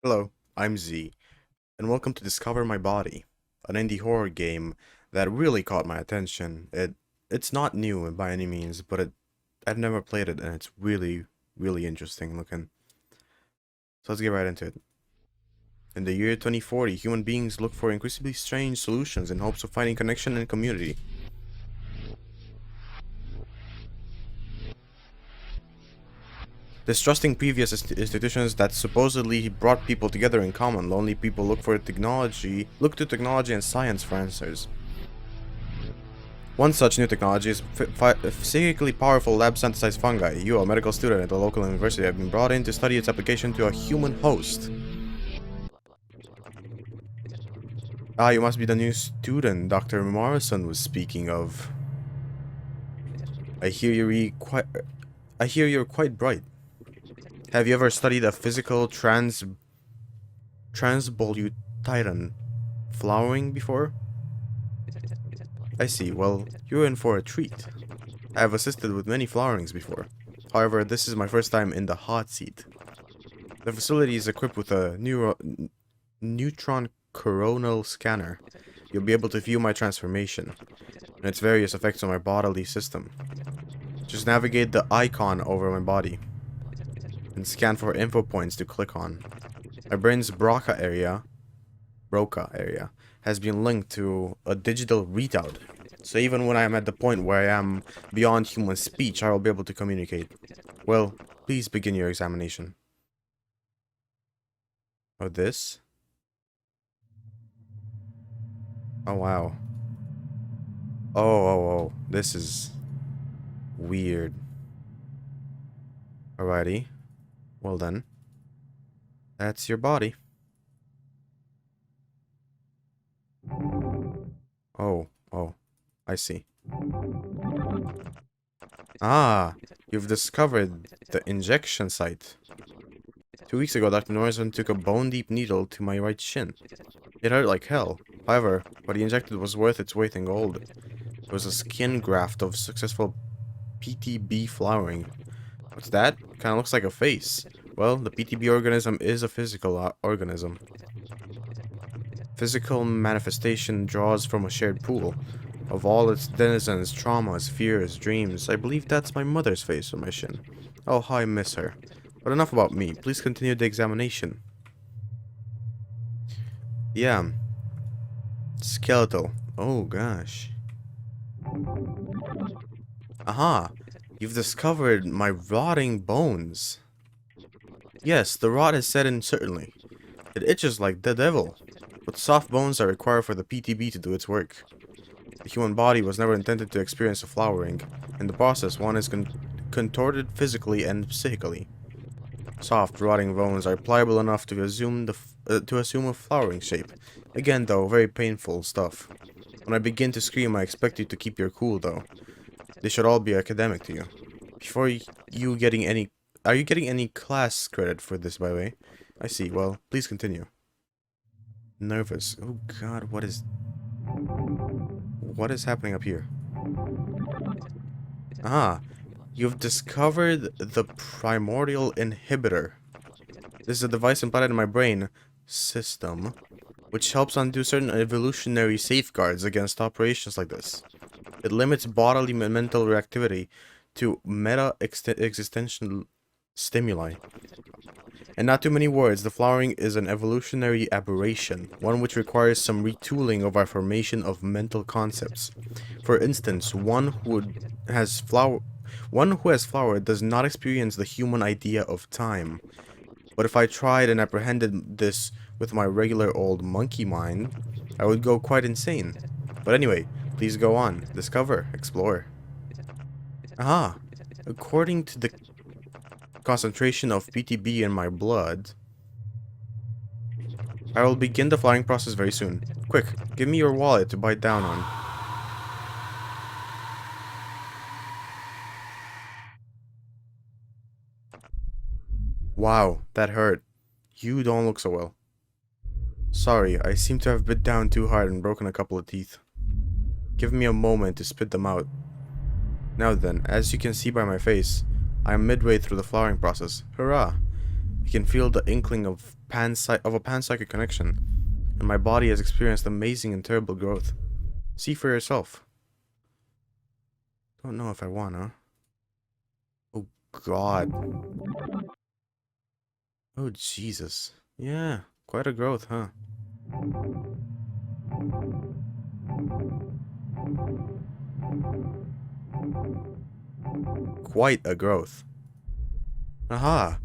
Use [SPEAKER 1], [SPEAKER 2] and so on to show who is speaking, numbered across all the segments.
[SPEAKER 1] Hello, I'm Z, and welcome to Discover My Body, an indie horror game that really caught my attention. It's not new by any means, but I've never played it, and it's really interesting looking. So let's get right into it. In the year 2040, human beings look for increasingly strange solutions in hopes of finding connection and community. Distrusting previous institutions that supposedly brought people together in common, lonely people look to technology and science for answers. One such new technology is psychically powerful lab-synthesized fungi. You, a medical student at the local university, have been brought in to study its application to a human host. Ah, you must be the new student Dr. Morrison was speaking of. I hear you're quite bright. Have you ever studied a physical transbolutiron flowering before? I see. Well, you're in for a treat. I have assisted with many flowerings before. However, this is my first time in the hot seat. The facility is equipped with a neutron coronal scanner. You'll be able to view my transformation and its various effects on my bodily system. Just navigate the icon over my body and scan for info points to click on. My brain's Broca area has been linked to a digital readout. So even when I am at the point where I am beyond human speech, I will be able to communicate. Well, please begin your examination. Oh, this? Oh, wow. Oh, this is weird. Alrighty. Well then. That's your body. Oh, I see. Ah, you've discovered the injection site. 2 weeks ago, Dr. Morrison took a bone-deep needle to my right shin. It hurt like hell. However, what he injected was worth its weight in gold. It was a skin graft of successful PTB flowering. What's that? Kinda looks like a face. Well, the PTB organism is a physical organism. Physical manifestation draws from a shared pool of all its denizens, traumas, fears, dreams. I believe that's my mother's face on my shin. Oh, how I miss her. But enough about me. Please continue the examination. Yeah. Skeletal. Oh, gosh. Aha! You've discovered my rotting bones. Yes, the rot is set in certainly. It itches like the devil. But soft bones are required for the PTB to do its work. The human body was never intended to experience a flowering. In the process, one is contorted physically and psychically. Soft, rotting bones are pliable enough to assume a flowering shape. Again, though, very painful stuff. When I begin to scream, I expect you to keep your cool, though. They should all be academic to you. Are you getting any class credit for this, by the way? I see. Well, please continue. Nervous. Oh god, what is happening up here? Ah, you've discovered the primordial inhibitor. This is a device implanted in my brain system, which helps undo certain evolutionary safeguards against operations like this. It limits bodily and mental reactivity to meta-existential stimuli. In not too many words, the flowering is an evolutionary aberration, one which requires some retooling of our formation of mental concepts. For instance, one who has flowered does not experience the human idea of time. But if I tried and apprehended this with my regular old monkey mind, I would go quite insane. But anyway, please go on. Discover. Explore. Aha! According to the concentration of PTB in my blood, I will begin the flying process very soon. Quick, give me your wallet to bite down on. Wow, that hurt. You don't look so well. Sorry, I seem to have bit down too hard and broken a couple of teeth. Give me a moment to spit them out. Now then, as you can see by my face, I am midway through the flowering process. Hurrah! I can feel the inkling of a panpsychic connection, and my body has experienced amazing and terrible growth. See for yourself. Don't know if I wanna. Oh God. Oh Jesus. Yeah, quite a growth, huh? Quite a growth. Aha!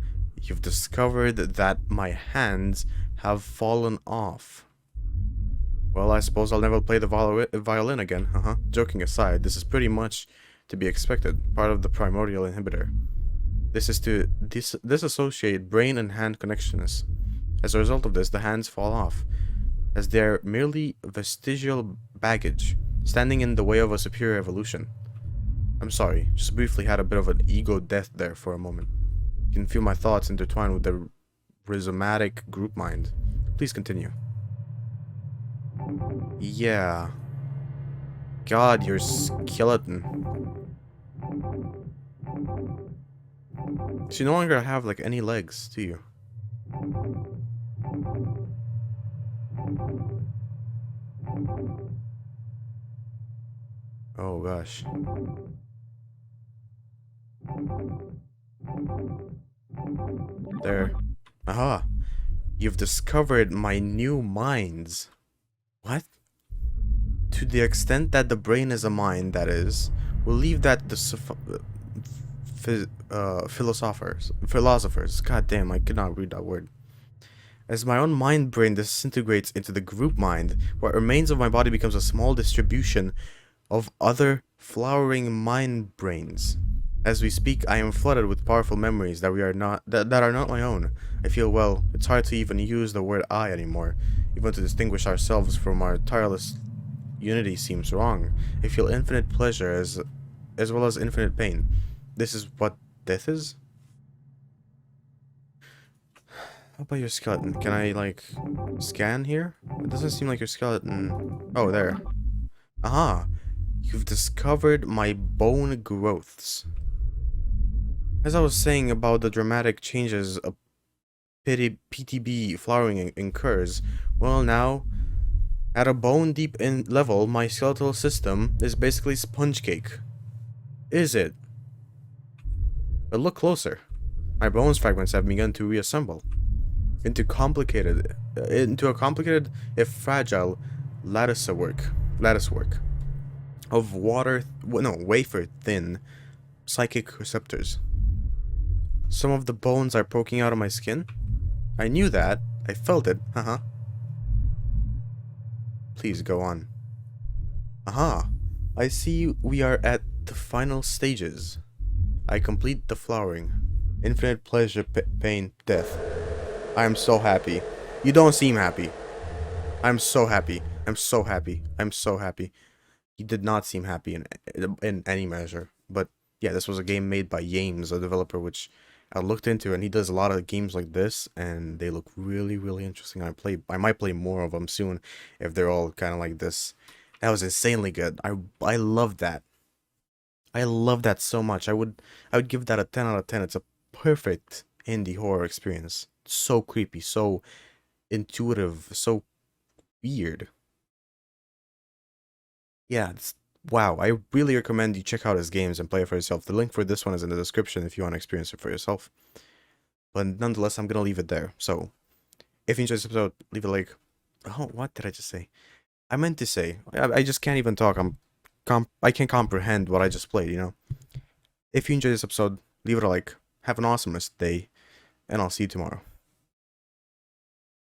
[SPEAKER 1] You've discovered that my hands have fallen off. Well, I suppose I'll never play the violin again, Joking aside, this is pretty much to be expected, part of the primordial inhibitor. This is to disassociate brain and hand connections. As a result of this, the hands fall off, as they're merely vestigial baggage, standing in the way of a superior evolution. I'm sorry, just briefly had a bit of an ego death there for a moment. You can feel my thoughts intertwined with the rhizomatic group mind. Please continue. Yeah. God, your skeleton. So you no longer have, like, any legs, do you? Oh, gosh. There. Aha. You've discovered my new minds. What? To the extent that the brain is a mind, that is, we'll leave that to philosophers. God damn, I could not read that word. As my own mind brain disintegrates into the group mind, what remains of my body becomes a small distribution of other flowering mind brains. As we speak, I am flooded with powerful memories that are not my own. I feel, well, it's hard to even use the word I anymore. Even to distinguish ourselves from our tireless unity seems wrong. I feel infinite pleasure as well as infinite pain. This is what death is? How about your skeleton? Can I, like, scan here? It doesn't seem like your skeleton... Oh, there. Aha! You've discovered my bone growths. As I was saying about the dramatic changes a PTB flowering incurs, well now, at a bone deep in level, my skeletal system is basically sponge cake. Is it? But look closer. My bones fragments have begun to reassemble into a complicated, if fragile, lattice work of wafer thin psychic receptors. Some of the bones are poking out of my skin. I knew that. I felt it. Please go on. Aha. I see we are at the final stages. I complete the flowering. Infinite pleasure, pain, death. I am so happy. You don't seem happy. I'm so happy. I'm so happy. I'm so happy. You did not seem happy in any measure. But yeah, this was a game made by Yames, a developer which I looked into, and he does a lot of games like this, and they look really, really interesting. I might play more of them soon if they're all kind of like this. That was insanely good. I love that. I love that so much. I would give that a 10 out of 10. It's a perfect indie horror experience. So creepy, so intuitive, so weird. Yeah, wow. I really recommend you check out his games and play it for yourself. The link for this one is in the description if you want to experience it for yourself. But nonetheless, I'm gonna leave it there. So, if you enjoyed this episode, leave a like. Oh, what did I just say? I meant to say, I just can't even talk. I can't comprehend what I just played, you know? If you enjoyed this episode, leave it a like. Have an awesome day, and I'll see you tomorrow.